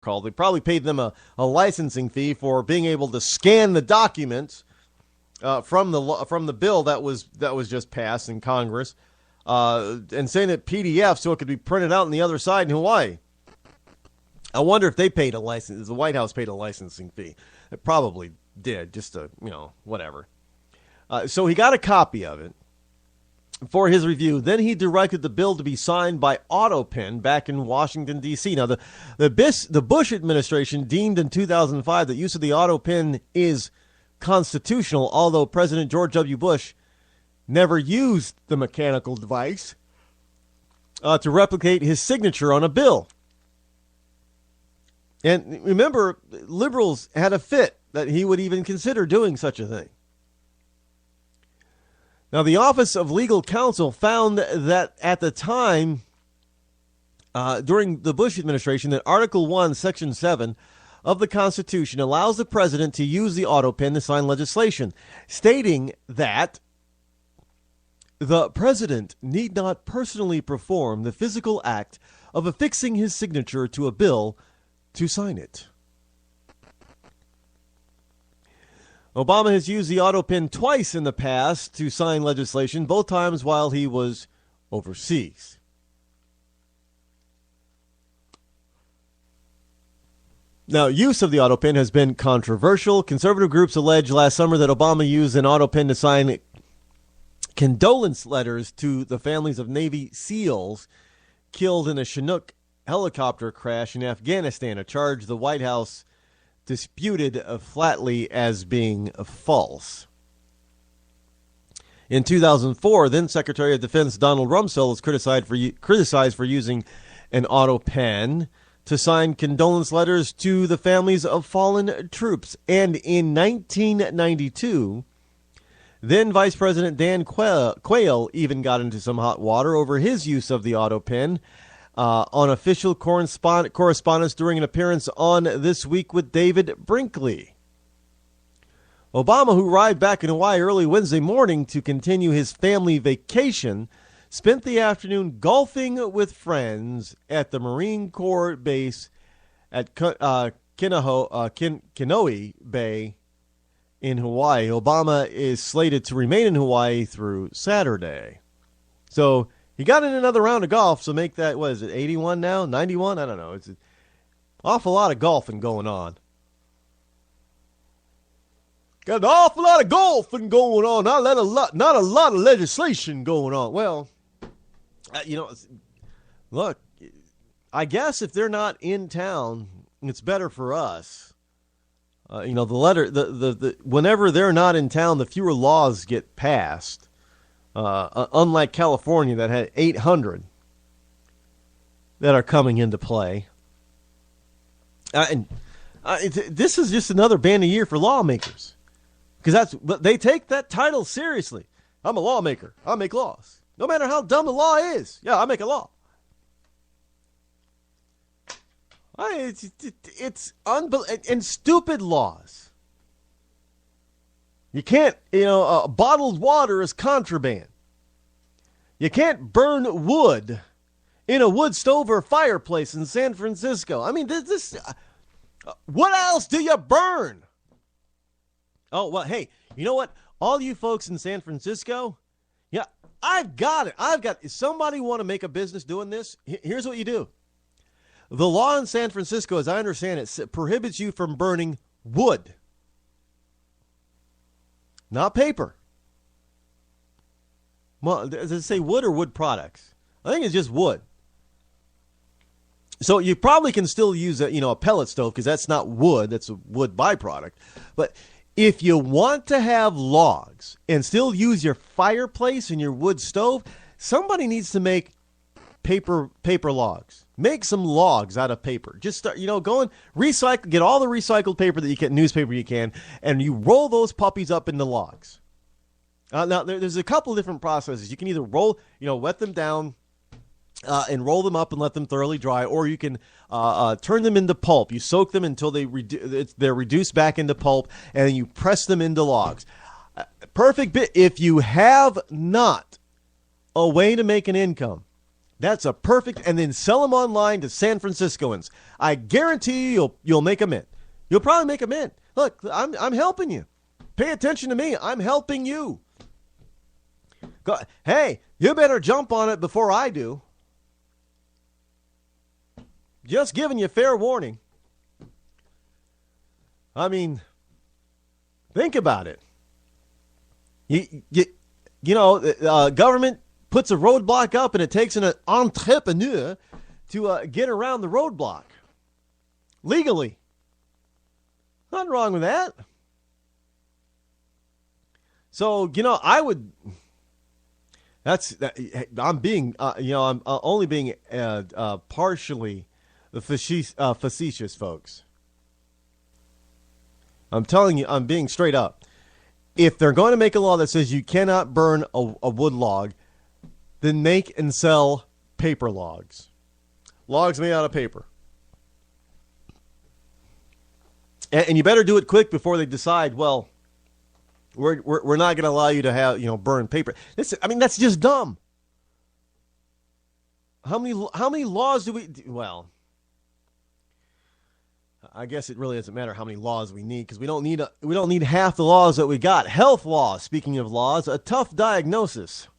called. They probably paid them a licensing fee for being able to scan the documents from the bill that was just passed in Congress, and send it PDF so it could be printed out on the other side in Hawaii. I wonder if they paid a license. The White House paid a licensing fee. It probably did, just to, whatever. So he got a copy of it for his review. Then he directed the bill to be signed by AutoPen back in Washington, D.C. Now, the Bush administration deemed in 2005 that use of the AutoPen is constitutional, although President George W. Bush never used the mechanical device to replicate his signature on a bill. And remember, liberals had a fit that he would even consider doing such a thing. Now, the Office of Legal Counsel found that at the time, during the Bush administration, that Article 1, Section 7 of the Constitution allows the president to use the AutoPen to sign legislation, stating that the president need not personally perform the physical act of affixing his signature to a bill to sign it. Obama has used the AutoPen twice in the past to sign legislation, both times while he was overseas. Now, use of the AutoPen has been controversial. Conservative groups alleged last summer that Obama used an AutoPen to sign condolence letters to the families of Navy SEALs killed in a Chinook helicopter crash in Afghanistan, a charge the White House disputed flatly as being false. In 2004, then Secretary of Defense Donald Rumsfeld was criticized for using an AutoPen to sign condolence letters to the families of fallen troops. And in 1992, then Vice President Dan Quayle even got into some hot water over his use of the AutoPen on official correspondence during an appearance on This Week with David Brinkley. Obama, who arrived back in Hawaii early Wednesday morning to continue his family vacation, spent the afternoon golfing with friends at the Marine Corps base at Kinoe Bay in Hawaii. Obama is slated to remain in Hawaii through Saturday. So he got in another round of golf, so make that, 81 now? 91? I don't know. It's an awful lot of golfing going on. Got an awful lot of golfing going on. Not a lot of legislation going on. Well, look, I guess if they're not in town, it's better for us. Whenever they're not in town, the fewer laws get passed. Unlike California that had 800 that are coming into play. This is just another ban a year for lawmakers. Because they take that title seriously. I'm a lawmaker. I make laws. No matter how dumb the law is. Yeah, I make a law. It's unbelievable. And stupid laws. You can't, bottled water is contraband. You can't burn wood in a wood stove or fireplace in San Francisco. I mean, what else do you burn? Oh, well, hey, you know what? All you folks in San Francisco, yeah, I've got it. If somebody want to make a business doing this, here's what you do. The law in San Francisco, as I understand it, prohibits you from burning wood. Not paper. Well, does it say wood or wood products? I think it's just wood. So you probably can still use a pellet stove because that's not wood. That's a wood byproduct. But if you want to have logs and still use your fireplace and your wood stove, somebody needs to make paper logs. Make some logs out of paper. Just start, go and recycle, get all the recycled paper that you can, newspaper you can, and you roll those puppies up into logs. Now, there's a couple of different processes. You can either wet them down and roll them up and let them thoroughly dry, or you can turn them into pulp. You soak them until they're reduced back into pulp, and then you press them into logs. Perfect bit. If you have not a way to make an income That's a perfect, and then sell them online to San Franciscoans. I guarantee you'll make a mint. You'll probably make a mint. Look, I'm helping you. Pay attention to me. I'm helping you. Hey, you better jump on it before I do. Just giving you fair warning. I mean, think about it. Government puts a roadblock up, and it takes an entrepreneur to get around the roadblock legally. Nothing wrong with that. So, I would. I'm being, I'm only being partially facetious, folks. I'm telling you, I'm being straight up. If they're going to make a law that says you cannot burn a wood log, then make and sell paper logs. Logs made out of paper. And you better do it quick before they decide, well, we're not going to allow you to have, burn paper. That's just dumb. How many laws do we, well, I guess it really doesn't matter how many laws we need, because we don't need half the laws that we got. Health laws, speaking of laws, a tough diagnosis.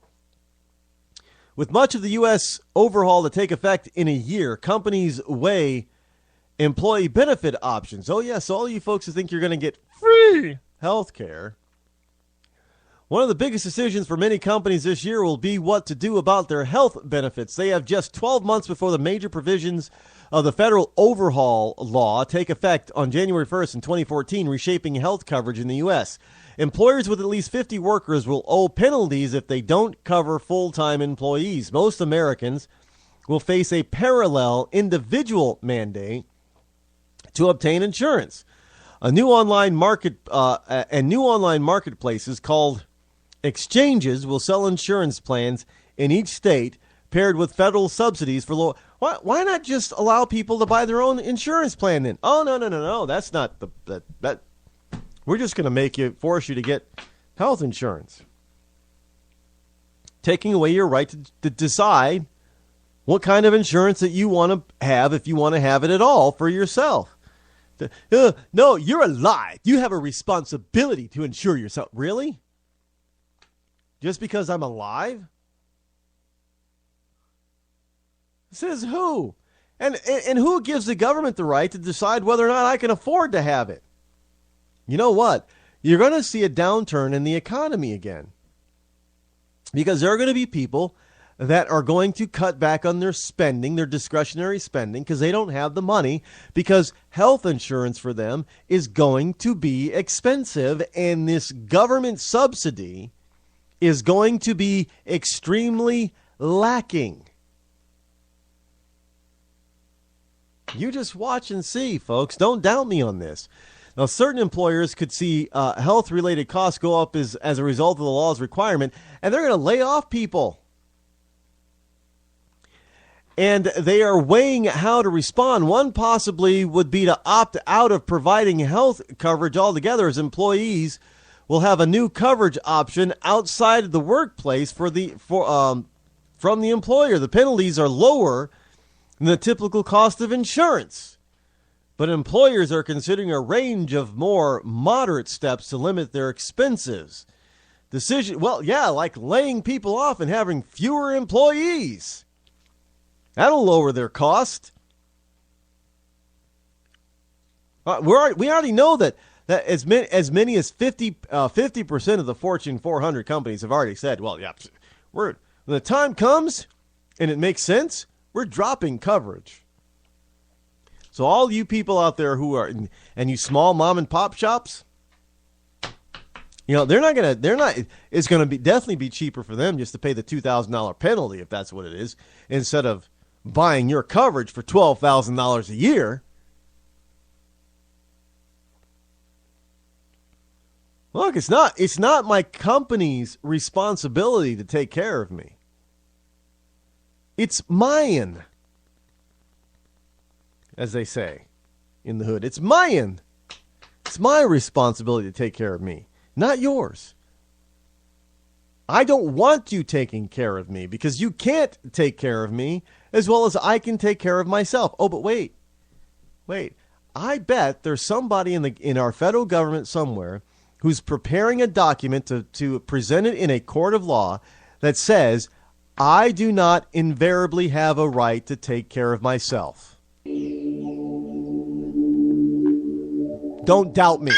With much of the U.S. overhaul to take effect in a year, companies weigh employee benefit options. Oh, yes, all you folks who think you're going to get free health care. One of the biggest decisions for many companies this year will be what to do about their health benefits. They have just 12 months before the major provisions of the federal overhaul law take effect on January 1st in 2014, reshaping health coverage in the U.S. Employers with at least 50 workers will owe penalties if they don't cover full-time employees. Most Americans will face a parallel individual mandate to obtain insurance. New online marketplaces called exchanges will sell insurance plans in each state paired with federal subsidies for low. Why not just allow people to buy their own insurance plan then? Oh, no. That's not that. We're just going to force you to get health insurance. Taking away your right to decide what kind of insurance that you want to have, if you want to have it at all for yourself. No, you're alive. You have a responsibility to insure yourself. Really? Just because I'm alive? Says who? And who gives the government the right to decide whether or not I can afford to have it? You know what? You're going to see a downturn in the economy again. Because there are going to be people that are going to cut back on their spending, their discretionary spending, because they don't have the money, because health insurance for them is going to be expensive, and this government subsidy is going to be extremely lacking. You just watch and see, folks. Don't doubt me on this. Now, certain employers could see health-related costs go up as a result of the law's requirement, and they're going to lay off people. And they are weighing how to respond. One possibly would be to opt out of providing health coverage altogether, as employees will have a new coverage option outside of the workplace from the employer. The penalties are lower than the typical cost of insurance, but employers are considering a range of more moderate steps to limit their expenses. Like laying people off and having fewer employees. That'll lower their cost. We already know that as many as 50% of the Fortune 400 companies have already said, well, yeah, when the time comes and it makes sense, we're dropping coverage. So all you people out there who are, and you small mom and pop shops, it's going to definitely be cheaper for them just to pay the $2,000 penalty, if that's what it is, instead of buying your coverage for $12,000 a year. Look, it's not my company's responsibility to take care of me. It's mine, as they say in the hood. It's mine. It's my responsibility to take care of me, not yours. I don't want you taking care of me because you can't take care of me as well as I can take care of myself. Oh, but wait. I bet there's somebody in our federal government somewhere who's preparing a document to present it in a court of law that says, I do not invariably have a right to take care of myself. Don't doubt me.